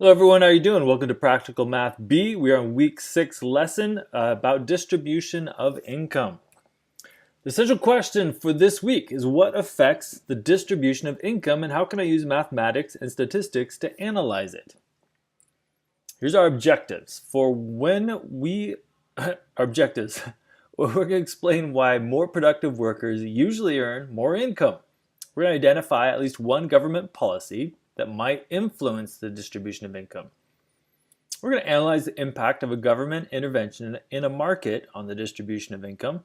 Hello everyone, how are you doing? Welcome to Practical Math B. We are on week 6 lesson about distribution of income. The essential question for this week is what affects the distribution of income and how can I use mathematics and statistics to analyze it? Here's our objectives. Our objectives, we're going to explain why more productive workers usually earn more income. We're going to identify at least one government policy that might influence the distribution of income. We're going to analyze the impact of a government intervention in a market on the distribution of income,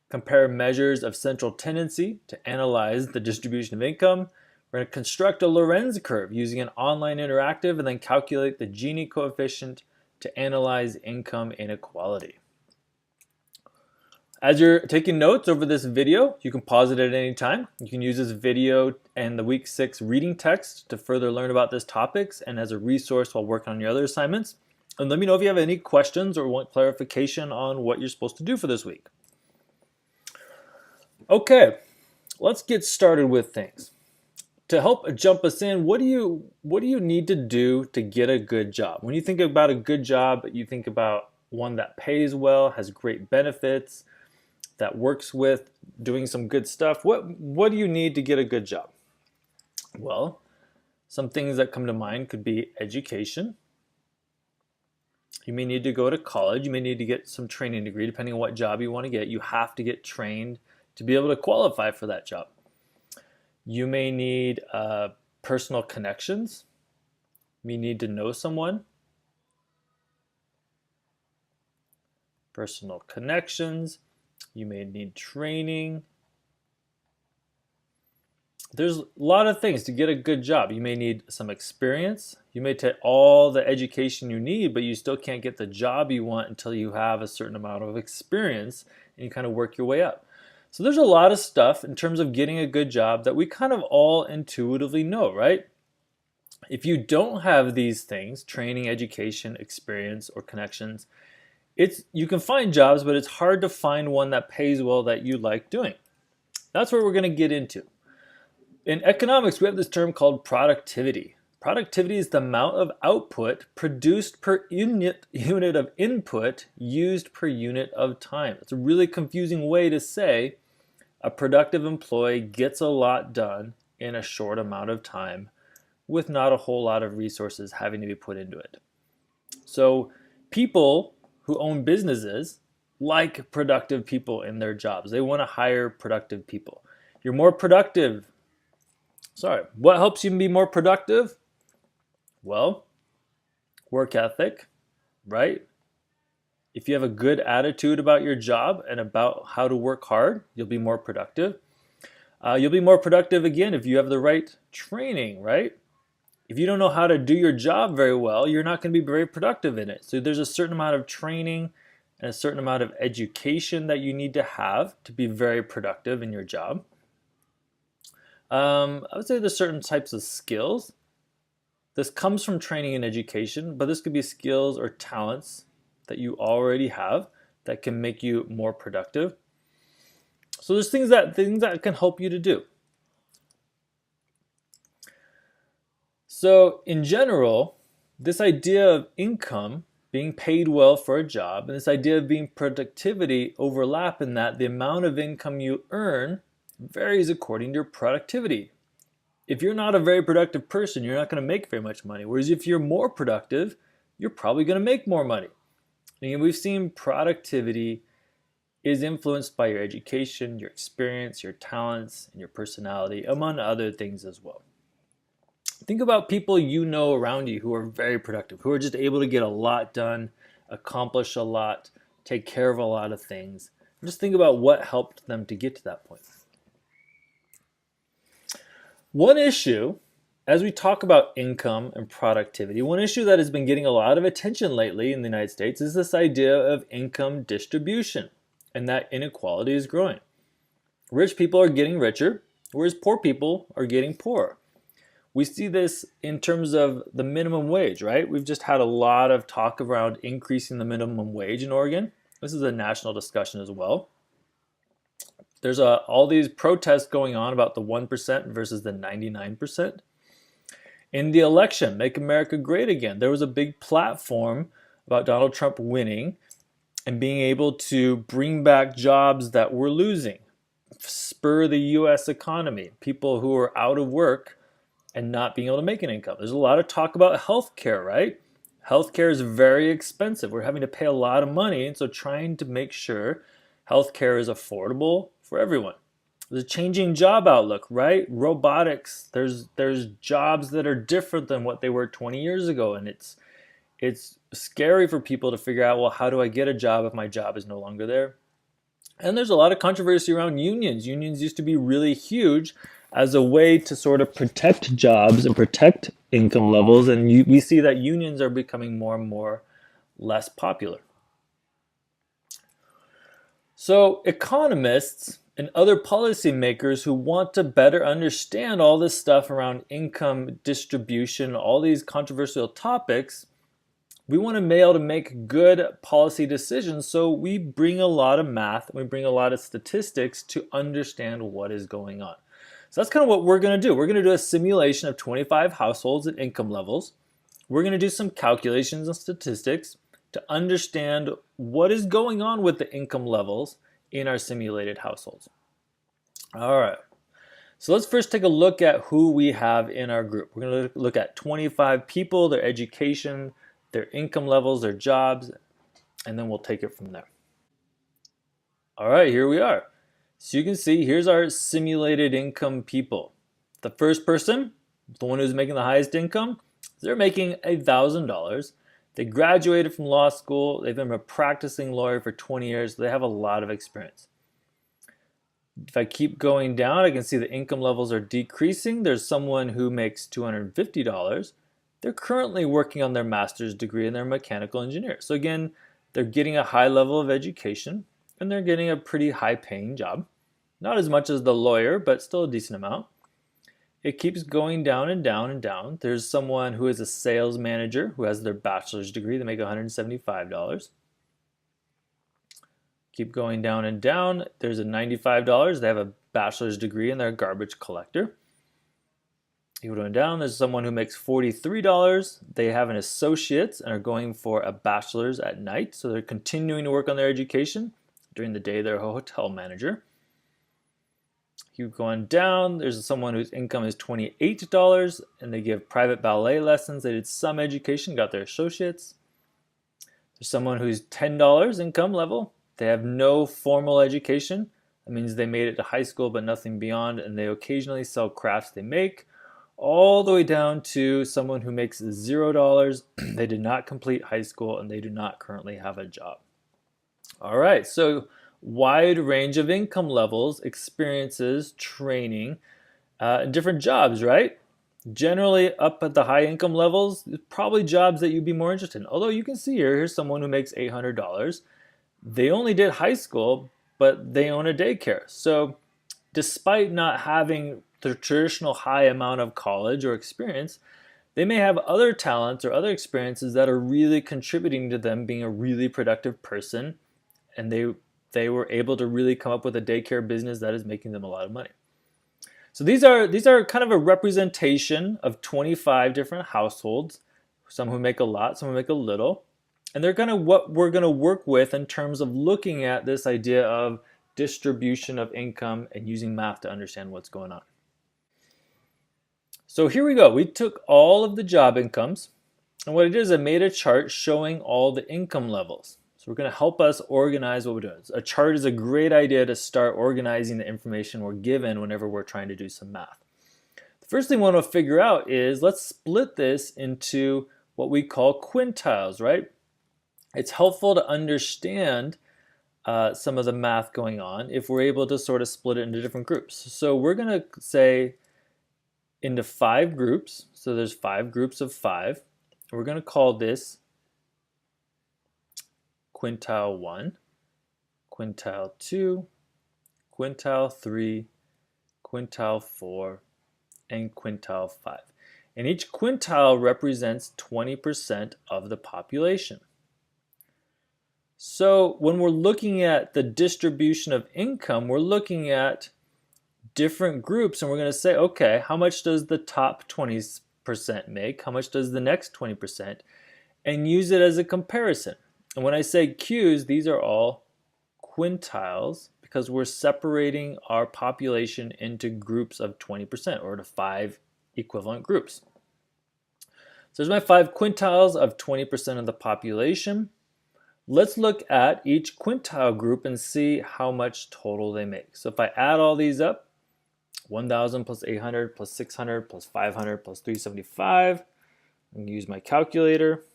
compare measures of central tendency to analyze the distribution of income. We're going to construct a Lorenz curve using an online interactive and then calculate the Gini coefficient to analyze income inequality. As you're taking notes over this video, you can pause it at any time. You can use this video and the week 6 reading text to further learn about this topics and as a resource while working on your other assignments. And let me know if you have any questions or want clarification on what you're supposed to do for this week. Okay, let's get started with things. To help jump us in, what do you need to do to get a good job? When you think about a good job, you think about one that pays well, has great benefits, that works with doing some good stuff. What do you need to get a good job? Well, some things that come to mind could be education. You may need to go to college. You may need to get some training degree. Depending on what job you want to get, you have to get trained to be able to qualify for that job. You may need personal connections. You may need to know someone. Personal connections. You may need training. There's a lot of things to get a good job. You may need some experience. You may take all the education you need, but you still can't get the job you want until you have a certain amount of experience and you kind of work your way up. So there's a lot of stuff in terms of getting a good job that we kind of all intuitively know, right? If you don't have these things, training, education, experience, or connections, you can find jobs, but it's hard to find one that pays well that you like doing. That's what we're going to get into. In economics, we have this term called productivity. Productivity is the amount of output produced per unit of input used per unit of time. It's a really confusing way to say a productive employee gets a lot done in a short amount of time with not a whole lot of resources having to be put into it. So people who own businesses like productive people in their jobs. They want to hire productive people. You're more productive. What helps you be more productive? Well, work ethic, right? If you have a good attitude about your job and about how to work hard, you'll be more productive. You'll be more productive again if you have the right training, right? If you don't know how to do your job very well, you're not going to be very productive in it. So there's a certain amount of training and a certain amount of education that you need to have to be very productive in your job. I would say there's certain types of skills. This comes from training and education, but this could be skills or talents that you already have that can make you more productive. So there's things that can help you to do. So in general, this idea of income, being paid well for a job, and this idea of being productivity overlap in that the amount of income you earn varies according to your productivity. If you're not a very productive person, you're not going to make very much money. Whereas if you're more productive, you're probably going to make more money. And we've seen productivity is influenced by your education, your experience, your talents, and your personality, among other things as well. Think about people you know around you who are very productive, who are just able to get a lot done, accomplish a lot, take care of a lot of things. Just think about what helped them to get to that point. One issue, as we talk about income and productivity, one issue that has been getting a lot of attention lately in the United States is this idea of income distribution and that inequality is growing. Rich people are getting richer, whereas poor people are getting poorer. We see this in terms of the minimum wage, right? We've just had a lot of talk around increasing the minimum wage in Oregon. This is a national discussion as well. There's all these protests going on about the 1% versus the 99%. In the election, Make America Great Again, there was a big platform about Donald Trump winning and being able to bring back jobs that we're losing, spur the U.S. economy, people who are out of work and not being able to make an income. There's a lot of talk about healthcare, right? Healthcare is very expensive. We're having to pay a lot of money, and so trying to make sure healthcare is affordable for everyone. There's a changing job outlook, right? Robotics, there's jobs that are different than what they were 20 years ago, and it's scary for people to figure out, well, how do I get a job if my job is no longer there? And there's a lot of controversy around unions. Unions used to be really huge as a way to sort of protect jobs and protect income levels, and we see that unions are becoming more and more less popular. So economists and other policymakers who want to better understand all this stuff around income distribution, all these controversial topics, we want to be able to make good policy decisions, so we bring a lot of math, we bring a lot of statistics to understand what is going on. So that's kind of what we're going to do. We're going to do a simulation of 25 households and income levels. We're going to do some calculations and statistics to understand what is going on with the income levels in our simulated households. All right. So let's first take a look at who we have in our group. We're going to look at 25 people, their education, their income levels, their jobs, and then we'll take it from there. All right, here we are. So you can see, here's our simulated income people. The first person, the one who's making the highest income, they're making $1,000. They graduated from law school. They've been a practicing lawyer for 20 years. So they have a lot of experience. If I keep going down, I can see the income levels are decreasing. There's someone who makes $250. They're currently working on their master's degree and they're a mechanical engineer. So again, they're getting a high level of education and they're getting a pretty high paying job. Not as much as the lawyer, but still a decent amount. It keeps going down and down and down. There's someone who is a sales manager who has their bachelor's degree. They make $175. Keep going down and down. There's a $95. They have a bachelor's degree and they're a garbage collector. Keep going down. There's someone who makes $43. They have an associate's and are going for a bachelor's at night. So they're continuing to work on their education. During the day, they're a hotel manager. Keep going down. There's someone whose income is $28 and they give private ballet lessons. They did some education, got their associates. There's someone who's $10 income level. They have no formal education. That means they made it to high school but nothing beyond, and they occasionally sell crafts they make. All the way down to someone who makes $0. They did not complete high school and they do not currently have a job. All right, so wide range of income levels, experiences, training, and different jobs, right? Generally up at the high income levels, probably jobs that you'd be more interested in. Although you can see here's someone who makes $800. They only did high school, but they own a daycare. So despite not having the traditional high amount of college or experience, they may have other talents or other experiences that are really contributing to them being a really productive person, and they were able to really come up with a daycare business that is making them a lot of money. So these are kind of a representation of 25 different households, some who make a lot, some who make a little, and they're kind of what we're going to work with in terms of looking at this idea of distribution of income and using math to understand what's going on. So here we go. We took all of the job incomes, and what it is, I made a chart showing all the income levels. So we're going to help us organize what we're doing. A chart is a great idea to start organizing the information we're given whenever we're trying to do some math. The first thing we want to figure out is, let's split this into what we call quintiles, right? It's helpful to understand some of the math going on if we're able to sort of split it into different groups. So we're going to say into 5 groups. So there's 5 groups of 5. We're going to call this quintile 1, quintile 2, quintile 3, quintile 4, and quintile 5. And each quintile represents 20% of the population. So when we're looking at the distribution of income, we're looking at different groups and we're going to say, okay, how much does the top 20 20% make? How much does the next 20%? And use it as a comparison. And when I say Qs, these are all quintiles because we're separating our population into groups of 20% or to 5 equivalent groups. So there's my 5 quintiles of 20% of the population. Let's look at each quintile group and see how much total they make. So if I add all these up, 1,000 plus 800 plus 600 plus 500 plus 375, I'm going to use my calculator.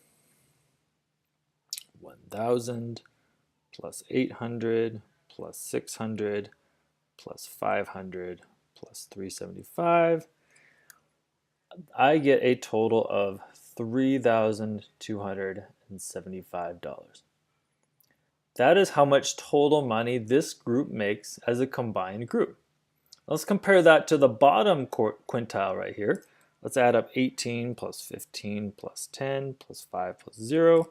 1,000 plus 800 plus 600 plus 500 plus 375. I get a total of $3,275. That is how much total money this group makes as a combined group. Let's compare that to the bottom quintile right here. Let's add up 18 plus 15 plus 10 plus 5 plus 0,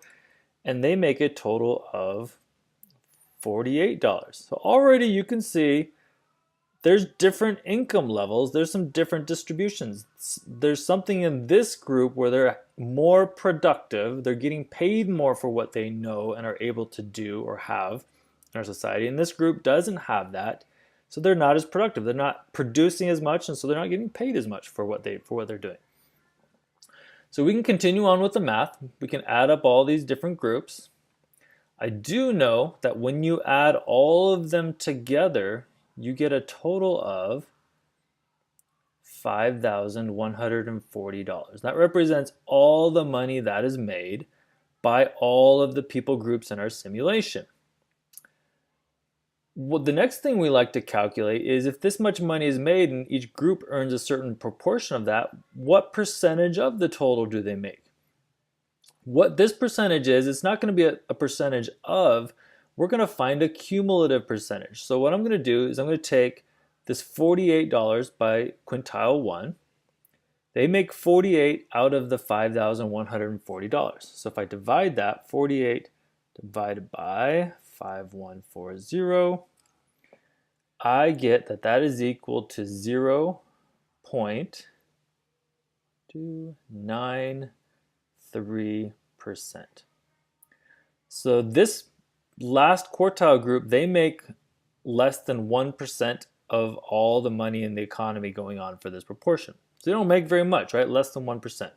and they make a total of $48. So already you can see there's different income levels, there's some different distributions. There's something in this group where they're more productive, they're getting paid more for what they know and are able to do or have in our society. And this group doesn't have that, so they're not as productive. They're not producing as much, and so they're not getting paid as much for what they're doing. So we can continue on with the math. We can add up all these different groups. I do know that when you add all of them together, you get a total of $5,140. That represents all the money that is made by all of the people groups in our simulation. Well, the next thing we like to calculate is if this much money is made and each group earns a certain proportion of that, what percentage of the total do they make? What this percentage is, it's not going to be a percentage of, we're going to find a cumulative percentage. So what I'm going to do is I'm going to take this $48 by quintile 1. They make 48 out of the $5,140. So if I divide that, 48 divided by 5140, I get that that is equal to 0.293%. So this last quartile group, they make less than 1% of all the money in the economy going on for this proportion. So they don't make very much, right? Less than 1%.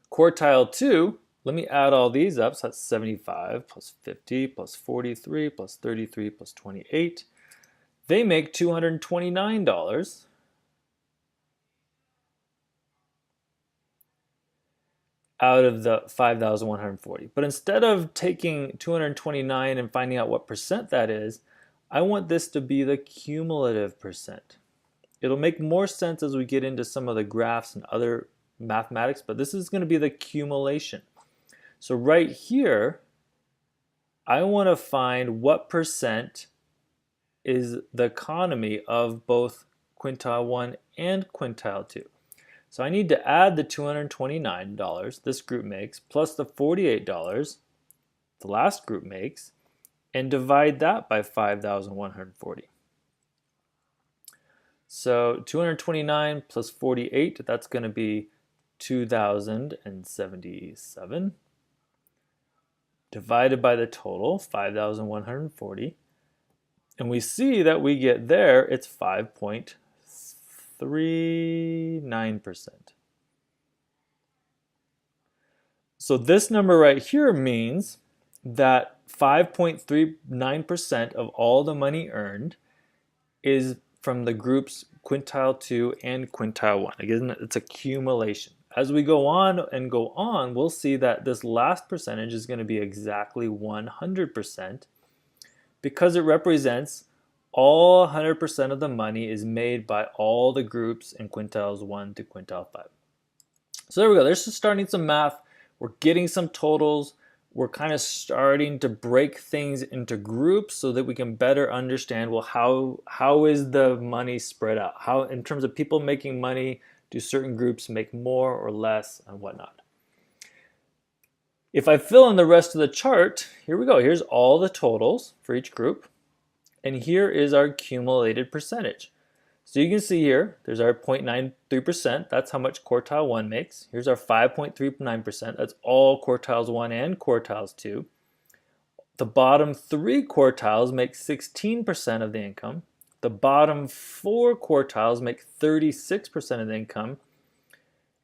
Quartile 2, let me add all these up. So that's 75 plus 50 plus 43 plus 33 plus 28. They make $229 out of the 5,140. But instead of taking 229 and finding out what percent that is, I want this to be the cumulative percent. It'll make more sense as we get into some of the graphs and other mathematics, but this is going to be the accumulation. So right here, I want to find what percent is the economy of both quintile 1 and quintile 2. So I need to add the $229 this group makes plus the $48 the last group makes and divide that by 5,140. So 229 plus 48, that's going to be 2,077 divided by the total, 5,140. And we see that we get there, it's 5.39%. So this number right here means that 5.39% of all the money earned is from the groups quintile 2 and quintile 1. Again, it's accumulation. As we go on and go on, we'll see that this last percentage is going to be exactly 100% because it represents all 100% of the money is made by all the groups in quintiles 1 to quintile 5. So there we go. There's just starting some math. We're getting some totals. We're kind of starting to break things into groups so that we can better understand, well, how is the money spread out? How, in terms of people making money, do certain groups make more or less and whatnot? If I fill in the rest of the chart, here we go. Here's all the totals for each group. And here is our accumulated percentage. So you can see here, there's our 0.93%. That's how much quartile 1 makes. Here's our 5.39%. That's all quartiles 1 and quartiles 2. The bottom 3 quartiles make 16% of the income. The bottom 4 quartiles make 36% of the income.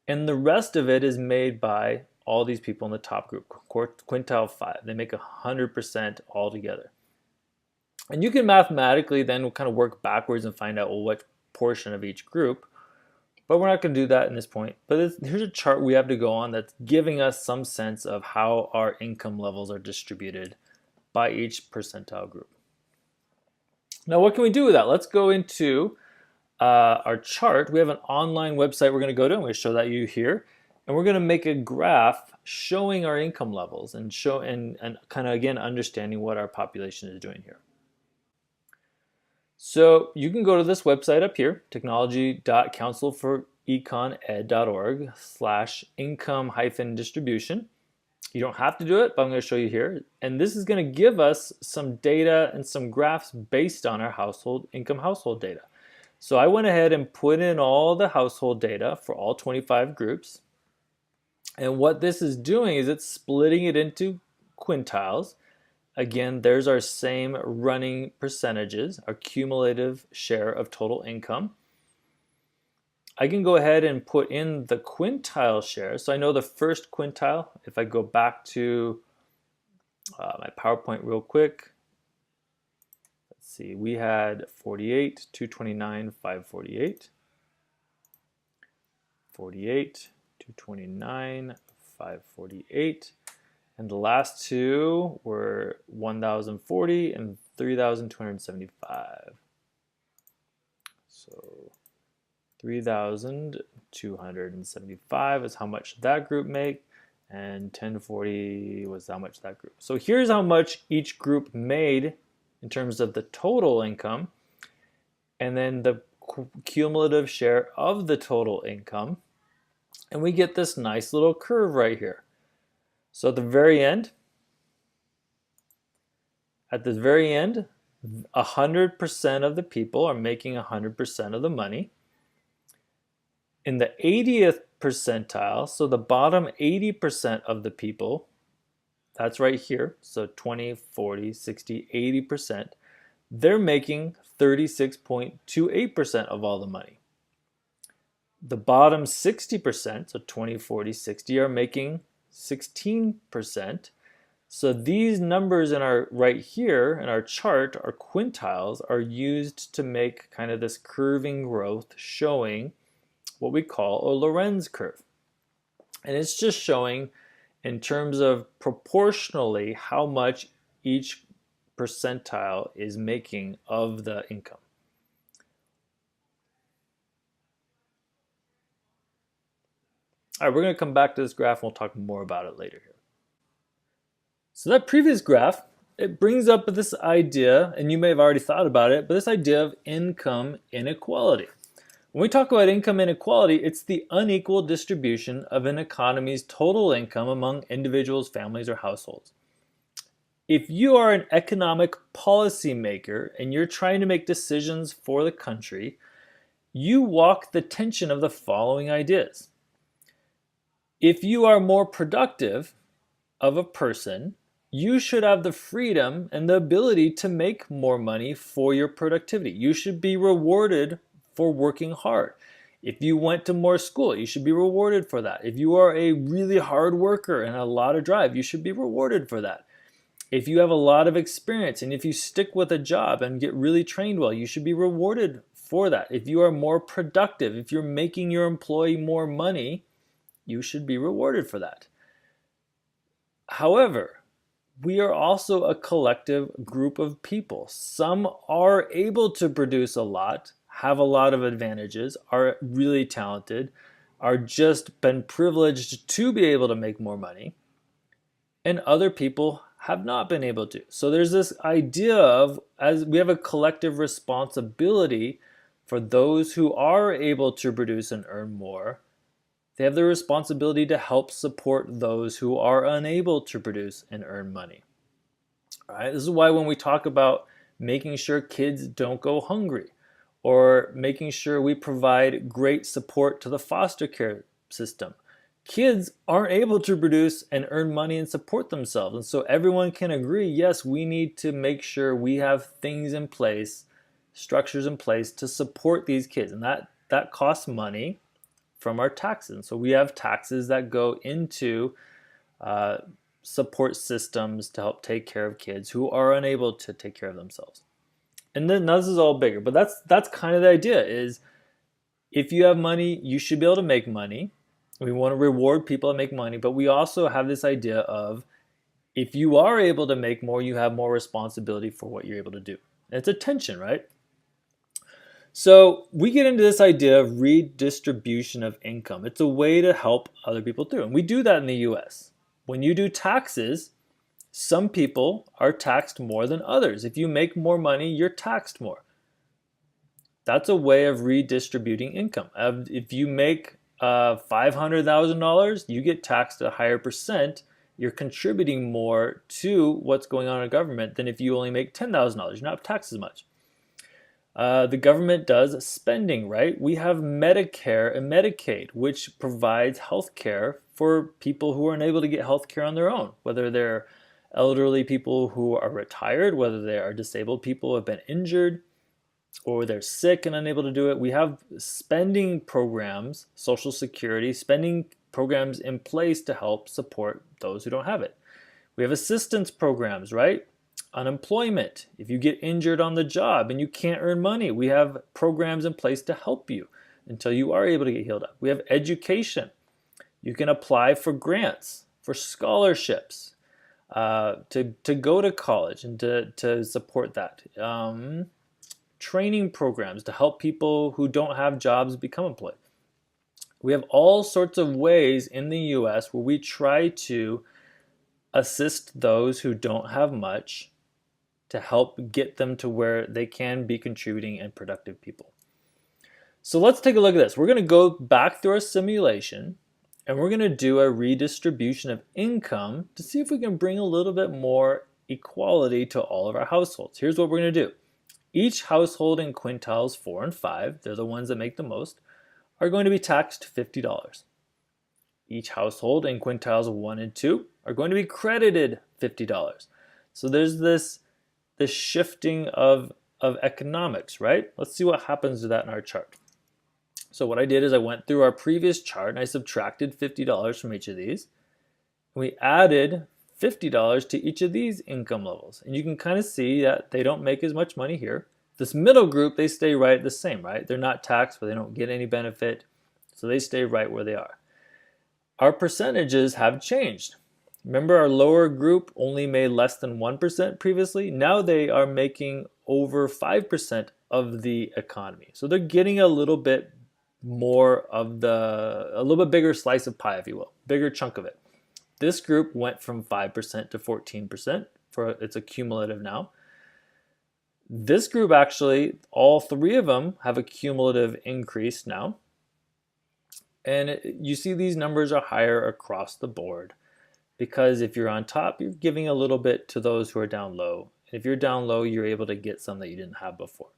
And the rest of it is made by all these people in the top group, quintile 5. They make 100% altogether. And you can mathematically then kind of work backwards and find out, well, what portion of each group. But we're not going to do that in this point. But here's a chart we have to go on that's giving us some sense of how our income levels are distributed by each percentile group. Now, what can we do with that? Let's go into our chart. We have an online website we're going to go to. I'm going to show that you here. And we're going to make a graph showing our income levels and kind of, again, understanding what our population is doing here. So you can go to this website up here, technology.councilforeconed.org/income-distribution. You don't have to do it, but I'm going to show you here. And this is going to give us some data and some graphs based on our income household data. So I went ahead and put in all the household data for all 25 groups. And what this is doing is it's splitting it into quintiles. Again, there's our same running percentages, our cumulative share of total income. I can go ahead and put in the quintile share. So I know the first quintile, if I go back to my PowerPoint real quick, let's see, we had 48, 229, 548, 48, 229, 548, and the last two were 1,040 and 3,275. So 3,275 is how much that group make, and 1040 was how much that group. So here's how much each group made in terms of the total income, and then the cumulative share of the total income. And we get this nice little curve right here. So at the very end, 100% of the people are making 100% of the money. In the 80th percentile, so the bottom 80% of the people, that's right here, so 20, 40, 60, 80%, they're making 36.28% of all the money. The bottom 60%, so 20, 40, 60, are making 16%. So these numbers right here in our chart, our quintiles, are used to make kind of this curving growth showing what we call a Lorenz curve. And it's just showing in terms of proportionally how much each percentile is making of the income. All right, we're going to come back to this graph and we'll talk more about it later here. So that previous graph, it brings up this idea, and you may have already thought about it, but this idea of income inequality. When we talk about income inequality, it's the unequal distribution of an economy's total income among individuals, families, or households. If you are an economic policymaker and you're trying to make decisions for the country, you walk the tension of the following ideas. If you are more productive of a person, you should have the freedom and the ability to make more money for your productivity. You should be rewarded for working hard. If you went to more school, you should be rewarded for that. If you are a really hard worker and a lot of drive, you should be rewarded for that. If you have a lot of experience and if you stick with a job and get really trained well, you should be rewarded for that. If you are more productive, if you're making your employee more money, you should be rewarded for that. However, we are also a collective group of people. Some are able to produce a lot, have a lot of advantages, are really talented, are just been privileged to be able to make more money, and other people have not been able to. So there's this idea of, as we have a collective responsibility for those who are able to produce and earn more, they have the responsibility to help support those who are unable to produce and earn money. All right, this is why when we talk about making sure kids don't go hungry, or making sure we provide great support to the foster care system. Kids aren't able to produce and earn money and support themselves. And so everyone can agree, yes, we need to make sure we have things in place, structures in place to support these kids. And that costs money from our taxes. And so we have taxes that go into support systems to help take care of kids who are unable to take care of themselves. And then this is all bigger, but that's kind of the idea is if you have money, you should be able to make money. We want to reward people that make money, but we also have this idea of if you are able to make more, you have more responsibility for what you're able to do. And it's a tension, right? So we get into this idea of redistribution of income. It's a way to help other people through. And we do that in the US. When you do taxes, some people are taxed more than others. If you make more money, you're taxed more. That's a way of redistributing income. If you make $500,000, you get taxed a higher percent. You're contributing more to what's going on in government than if you only make $10,000. You're not taxed as much. The government does spending, right? We have Medicare and Medicaid, which provides health care for people who are unable to get health care on their own, whether they're elderly people who are retired, whether they are disabled people who have been injured, or they're sick and unable to do it. We have spending programs, Social Security, spending programs in place to help support those who don't have it. We have assistance programs, right? Unemployment. If you get injured on the job and you can't earn money, we have programs in place to help you until you are able to get healed up. We have education. You can apply for grants, for scholarships, to go to college and to support that. Training programs to help people who don't have jobs become employed. We have all sorts of ways in the US where we try to assist those who don't have much to help get them to where they can be contributing and productive people. So let's take a look at this. We're going to go back through our simulation and we're going to do a redistribution of income to see if we can bring a little bit more equality to all of our households. Here's what we're going to do. Each household in quintiles 4 and 5, they're the ones that make the most, are going to be taxed $50. Each household in quintiles 1 and 2 are going to be credited $50. So there's this shifting of economics, right? Let's see what happens to that in our chart. So what I did is I went through our previous chart and I subtracted $50 from each of these. And we added $50 to each of these income levels. And you can kind of see that they don't make as much money here. This middle group, they stay right the same, right? They're not taxed, but they don't get any benefit. So they stay right where they are. Our percentages have changed. Remember our lower group only made less than 1% previously? Now they are making over 5% of the economy. So they're getting a little bit more of a little bit bigger slice of pie, if you will, bigger chunk of it. This group went from 5% to 14%, it's a cumulative now. This group actually, all three of them have a cumulative increase now. And you see these numbers are higher across the board because if you're on top, you're giving a little bit to those who are down low. And if you're down low, you're able to get some that you didn't have before.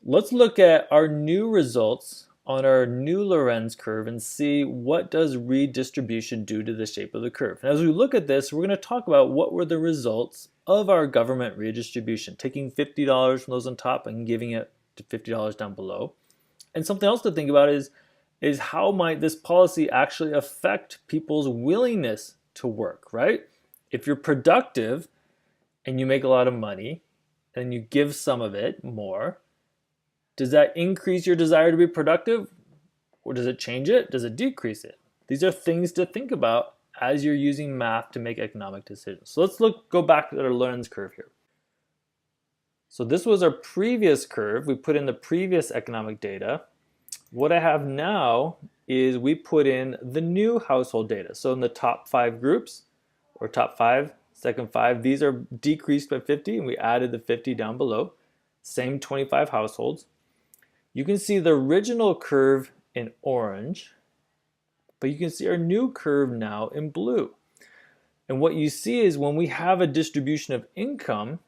Let's look at our new results on our new Lorenz curve and see what does redistribution do to the shape of the curve. And as we look at this, we're going to talk about what were the results of our government redistribution, taking $50 from those on top and giving it to $50 down below. And something else to think about is how might this policy actually affect people's willingness to work, right? If you're productive and you make a lot of money and you give some of it more, does that increase your desire to be productive? Or does it change it? Does it decrease it? These are things to think about as you're using math to make economic decisions. So let's go back at our Lorenz curve here. So this was our previous curve. We put in the previous economic data. What I have now is we put in the new household data. So in the top 5 groups, or top 5, second 5, these are decreased by 50, and we added the 50 down below. Same 25 households. You can see the original curve in orange, but you can see our new curve now in blue. And what you see is when we have a distribution of income,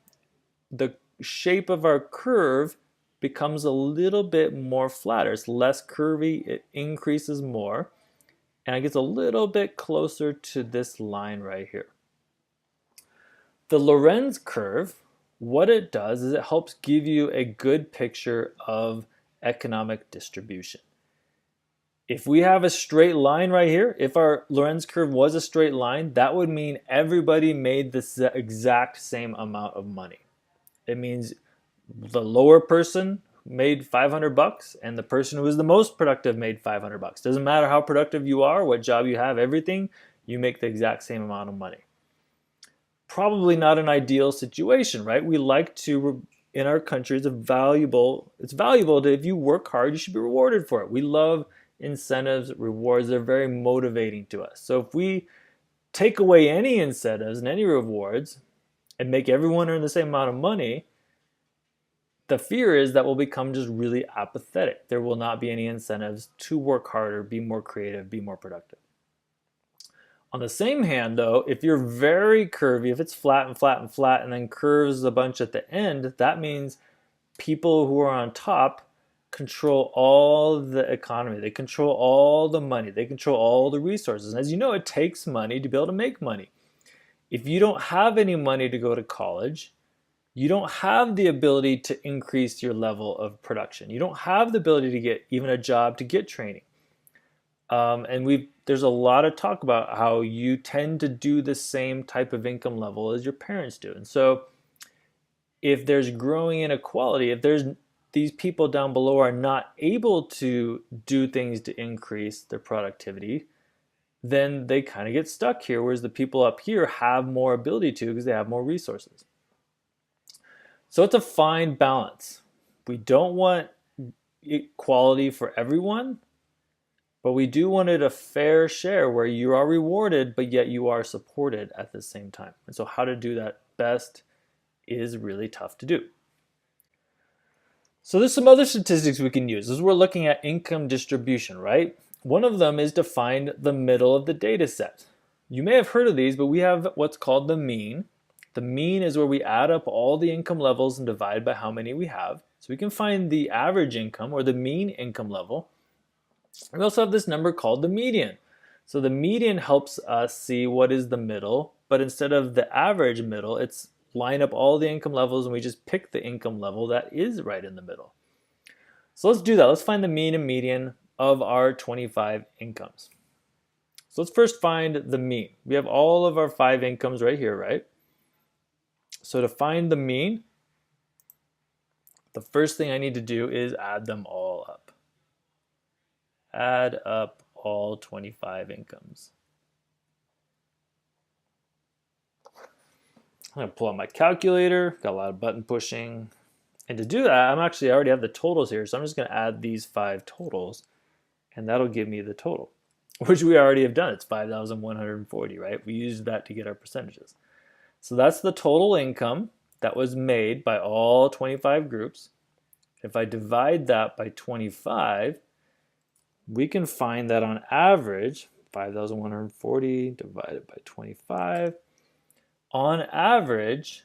the shape of our curve becomes a little bit more flatter. It's less curvy, it increases more, and it gets a little bit closer to this line right here. The Lorenz curve, what it does is it helps give you a good picture of economic distribution. If we have a straight line right here, if our Lorenz curve was a straight line, that would mean everybody made the exact same amount of money. It means the lower person made 500 bucks and the person who was the most productive made 500 bucks. Doesn't matter how productive you are, what job you have, everything, you make the exact same amount of money. Probably not an ideal situation, right? We like to, in our country, it's valuable to, if you work hard, you should be rewarded for it. We love incentives, rewards, they're very motivating to us. So if we take away any incentives and any rewards and make everyone earn the same amount of money, the fear is that we'll become just really apathetic. There will not be any incentives to work harder, be more creative, be more productive. On the same hand, though, if you're very curvy, if it's flat and flat and flat and then curves a bunch at the end, that means people who are on top control all the economy. They control all the money. They control all the resources. And as you know, it takes money to be able to make money. If you don't have any money to go to college, you don't have the ability to increase your level of production. You don't have the ability to get even a job to get training. There's a lot of talk about how you tend to do the same type of income level as your parents do. And so if there's growing inequality, if there's these people down below are not able to do things to increase their productivity, then they kind of get stuck here, whereas the people up here have more ability to because they have more resources. So it's a fine balance. We don't want equality for everyone, but we do want it a fair share where you are rewarded, but yet you are supported at the same time. And so how to do that best is really tough to do. So there's some other statistics we can use as we're looking at income distribution, right? One of them is to find the middle of the data set. You may have heard of these, but we have what's called the mean. The mean is where we add up all the income levels and divide by how many we have. So we can find the average income or the mean income level. We also have this number called the median. So the median helps us see what is the middle, but instead of the average middle, it's line up all the income levels and we just pick the income level that is right in the middle. So let's do that. Let's find the mean and median of our 25 incomes. So let's first find the mean. We have all of our 5 incomes right here, right? So to find the mean, the first thing I need to do is add them all up. Add up all 25 incomes. I'm going to pull out my calculator, got a lot of button pushing. And to do that, I already have the totals here, so I'm just going to add these 5 totals, and that'll give me the total, which we already have done. It's 5,140, right? We used that to get our percentages. So that's the total income that was made by all 25 groups. If I divide that by 25, we can find that on average, 5,140 divided by 25, on average,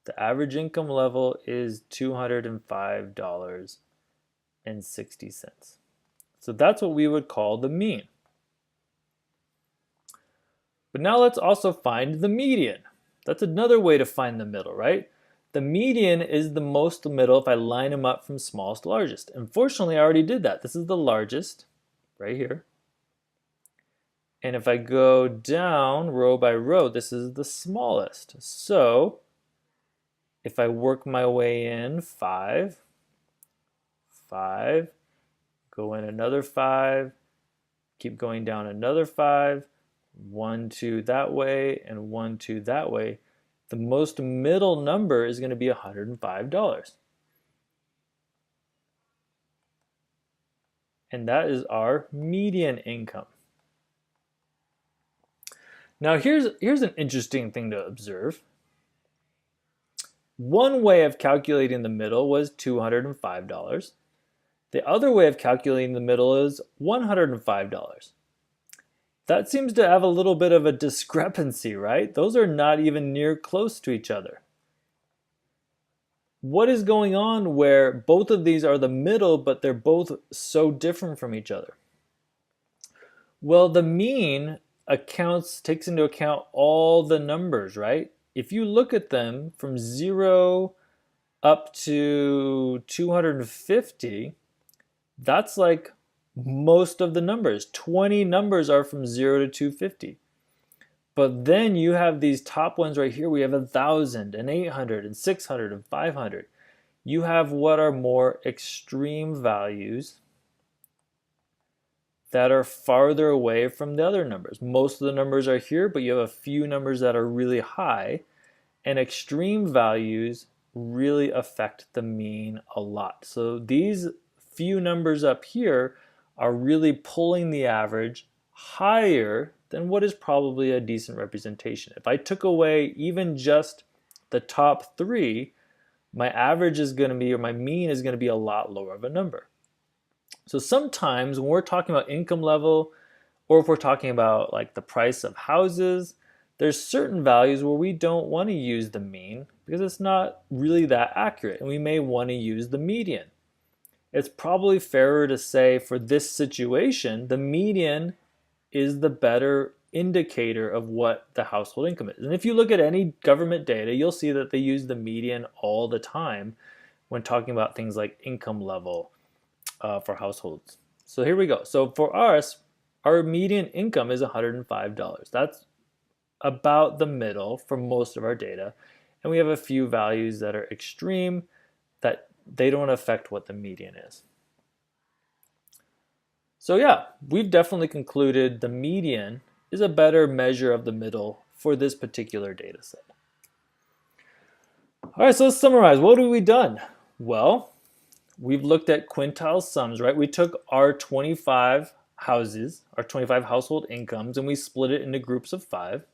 the average income level is $205.60. So that's what we would call the mean. But now let's also find the median. That's another way to find the middle, right? The median is the most middle if I line them up from smallest to largest. Unfortunately, I already did that. This is the largest right here. And if I go down row by row, this is the smallest. So if I work my way in 5, 5, go in another 5, keep going down another 5, 1, 2 that way, and 1, 2 that way, the most middle number is going to be $105. And that is our median income. Now here's an interesting thing to observe. One way of calculating the middle was $205. The other way of calculating the middle is $105. That seems to have a little bit of a discrepancy, right? Those are not even near close to each other. what is going on where both of these are the middle, but they're both so different from each other? Well, the mean takes into account all the numbers, right? If you look at them from 0 up to 250, that's like most of the numbers. 20 numbers are from 0 to 250. But then you have these top ones right here. We have 1,000 and 800 and 600 and 500. You have what are more extreme values that are farther away from the other numbers. Most of the numbers are here, but you have a few numbers that are really high, and extreme values really affect the mean a lot. So these few numbers up here are really pulling the average higher than what is probably a decent representation. If I took away even just the top 3, my average is going to be, or my mean is going to be a lot lower of a number. So sometimes when we're talking about income level, or if we're talking about like the price of houses, there's certain values where we don't want to use the mean because it's not really that accurate, and we may want to use the median. It's probably fairer to say for this situation, the median is the better indicator of what the household income is. And if you look at any government data, you'll see that they use the median all the time when talking about things like income level for households. So here we go. So for us, our median income is $105. That's about the middle for most of our data. And we have a few values that are extreme that they don't affect what the median is. So yeah, we've definitely concluded the median is a better measure of the middle for this particular data set. All right, so let's summarize. What have we done? Well, we've looked at quintile sums, right? We took our 25 houses, our 25 household incomes, and we split it into groups of 5.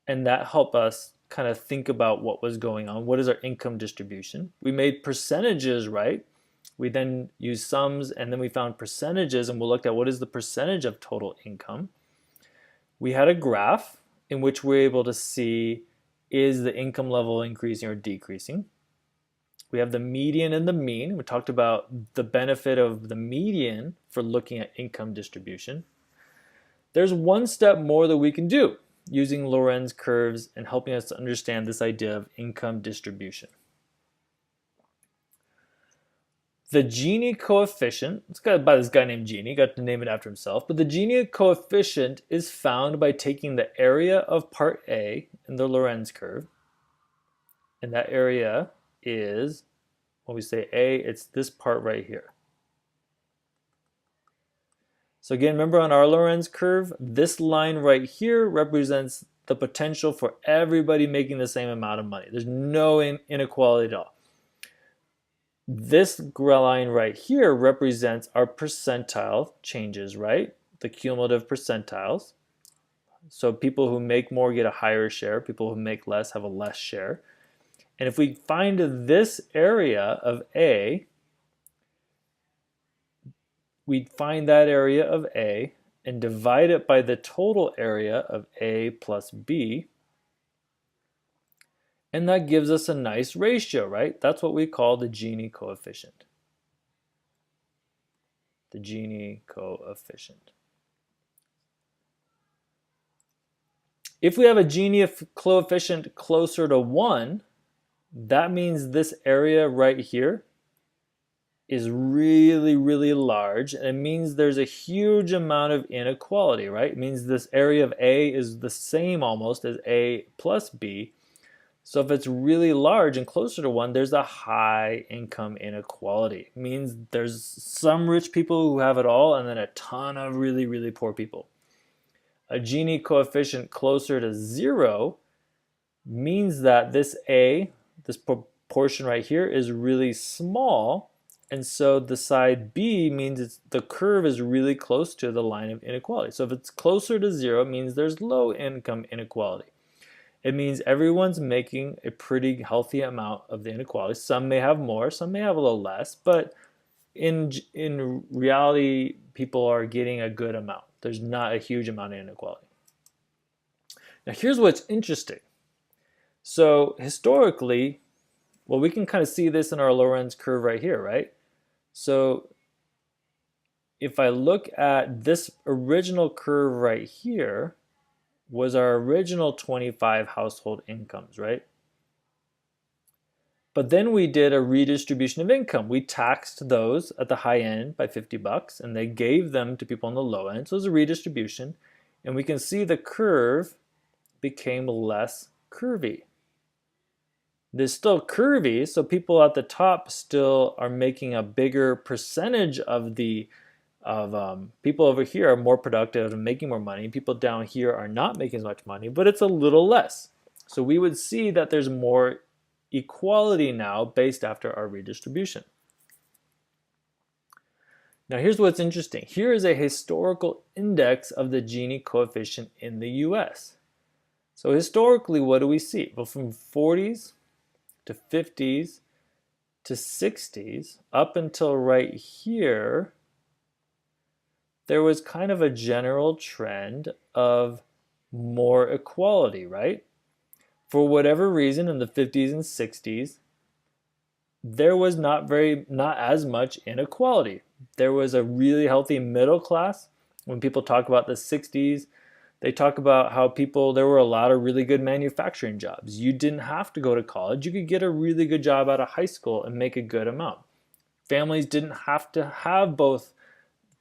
And that helped us kind of think about what was going on. What is our income distribution? We made percentages, right? We then used sums, and then we found percentages, and we looked at what is the percentage of total income. We had a graph in which we're able to see, is the income level increasing or decreasing? We have the median and the mean. We talked about the benefit of the median for looking at income distribution. There's one step more that we can do using Lorenz curves and helping us to understand this idea of income distribution. The Gini coefficient, it's got by this guy named Gini, got to name it after himself, but the Gini coefficient is found by taking the area of part A in the Lorenz curve, and that area is, when we say A, it's this part right here. So again, remember on our Lorenz curve, this line right here represents the potential for everybody making the same amount of money. There's no inequality at all. This line right here represents our percentile changes, right? The cumulative percentiles. So people who make more get a higher share. People who make less have a less share. And if we find this area of A, we'd find that area of A and divide it by the total area of A plus B. And that gives us a nice ratio, right? That's what we call the Gini coefficient. The Gini coefficient. If we have a Gini coefficient closer to 1, that means this area right here is really, really large, and it means there's a huge amount of inequality, right? It means this area of A is the same almost as A plus B. So if it's really large and closer to 1, there's a high income inequality. It means there's some rich people who have it all and then a ton of really, really poor people. A Gini coefficient closer to 0 means that this A, this proportion right here, is really small, and so the side B means the curve is really close to the line of inequality. So if it's closer to 0, it means there's low income inequality. It means everyone's making a pretty healthy amount of the inequality. Some may have more, some may have a little less, but in reality, people are getting a good amount. There's not a huge amount of inequality. Now here's what's interesting. So historically, Well, we can kind of see this in our Lorenz curve right here, right? So if I look at this original curve right here, was our original 25 household incomes, right? But then we did a redistribution of income. We taxed those at the high end by $50 and they gave them to people on the low end. So it was a redistribution. And we can see the curve became less curvy. It's still curvy, so people at the top still are making a bigger percentage of people over here are more productive and making more money. People down here are not making as much money, but it's a little less. So we would see that there's more equality now based after our redistribution. Now here's what's interesting. Here is a historical index of the Gini coefficient in the US. So historically, what do we see? Well, from 40s to 50s to 60s, up until right here, there was kind of a general trend of more equality, right? For whatever reason, in the 50s and 60s, there was not as much inequality. There was a really healthy middle class. When people talk about the 60s, they talk about how there were a lot of really good manufacturing jobs. You didn't have to go to college. You could get a really good job out of high school and make a good amount. Families didn't have to have both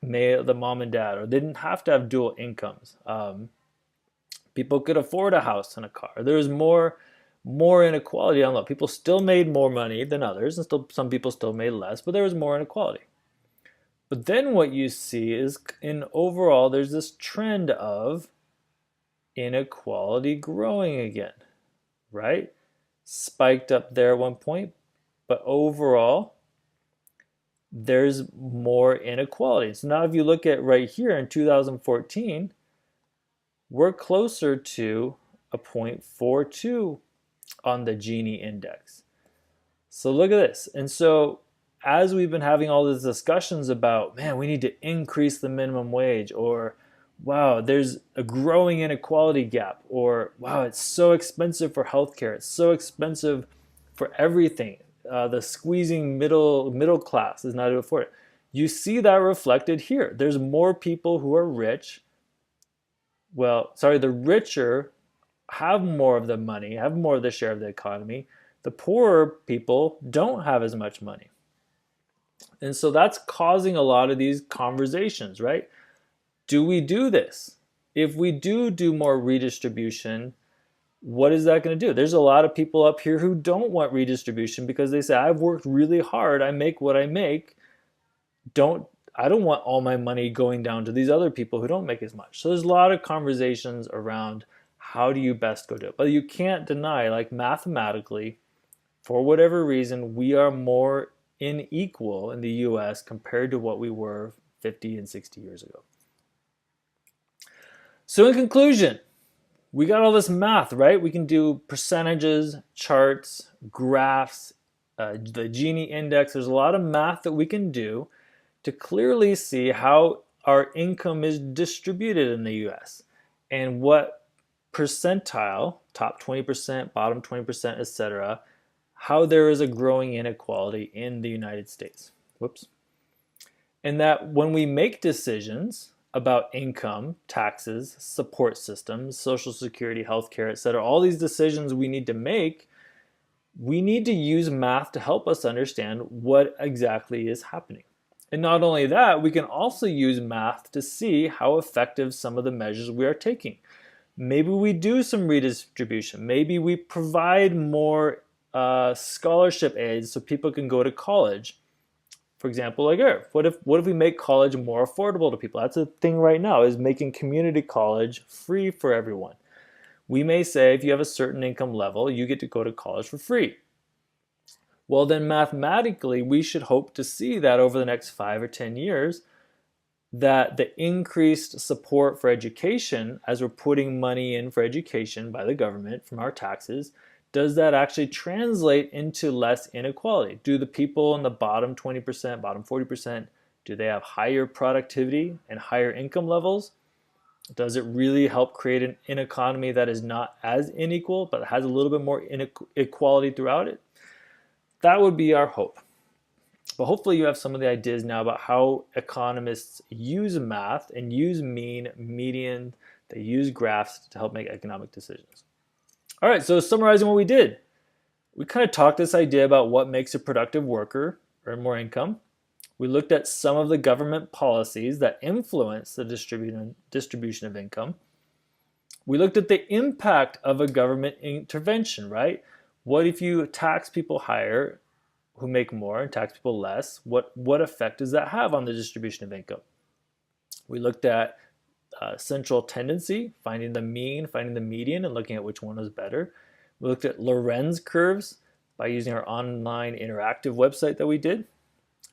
the mom and dad, or they didn't have to have dual incomes. People could afford a house and a car. There was more inequality on low. People still made more money than others, and some people still made less, but there was more inequality. But then what you see is, in overall, there's this trend of inequality growing again, right? Spiked up there at one point, but overall, there's more inequality. So now if you look at right here in 2014, we're closer to a 0.42 on the Gini index. So look at this. And so as we've been having all these discussions about, man, we need to increase the minimum wage, or wow, there's a growing inequality gap, or wow, it's so expensive for healthcare, it's so expensive for everything. The squeezing middle class is not able to afford it. You see that reflected here. There's more people who are rich. The richer have more of the money, have more of the share of the economy. The poorer people don't have as much money. And so that's causing a lot of these conversations, right? Do we do this? If we do more redistribution, what is that going to do? There's a lot of people up here who don't want redistribution because they say, I've worked really hard, I make what I make. I don't want all my money going down to these other people who don't make as much. So there's a lot of conversations around how do you best go do it. But you can't deny, like mathematically, for whatever reason, we are more unequal in the US compared to what we were 50 and 60 years ago. So in conclusion, we got all this math, right? We can do percentages, charts, graphs, the Gini index. There's a lot of math that we can do to clearly see how our income is distributed in the US and what percentile, top 20%, bottom 20%, etc., how there is a growing inequality in the United States. And that when we make decisions about income, taxes, support systems, Social Security, healthcare, etc., all these decisions we need to make, we need to use math to help us understand what exactly is happening. And not only that, we can also use math to see how effective some of the measures we are taking. Maybe we do some redistribution. Maybe we provide more scholarship aids so people can go to college. For example, like what if we make college more affordable to people? That's a thing right now, is making community college free for everyone. We may say if you have a certain income level, you get to go to college for free. Well, then mathematically, we should hope to see that over the next 5 or 10 years, that the increased support for education, as we're putting money in for education by the government from our taxes, does that actually translate into less inequality? Do the people in the bottom 20%, bottom 40%, do they have higher productivity and higher income levels? Does it really help create an economy that is not as unequal, but has a little bit more inequality throughout it? that would be our hope. But hopefully you have some of the ideas now about how economists use math and use mean, median, they use graphs to help make economic decisions. All right, so summarizing what we did. We kind of talked this idea about what makes a productive worker earn more income. We looked at some of the government policies that influence the distribution of income. We looked at the impact of a government intervention, right? What if you tax people higher who make more and tax people less? What effect does that have on the distribution of income? We looked at central tendency, finding the mean, finding the median, and looking at which one was better. We looked at Lorenz curves by using our online interactive website that we did.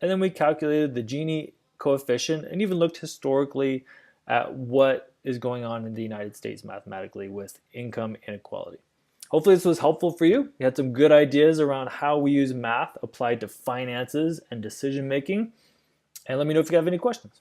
And then we calculated the Gini coefficient and even looked historically at what is going on in the United States mathematically with income inequality. Hopefully this was helpful for you. You had some good ideas around how we use math applied to finances and decision making. And let me know if you have any questions.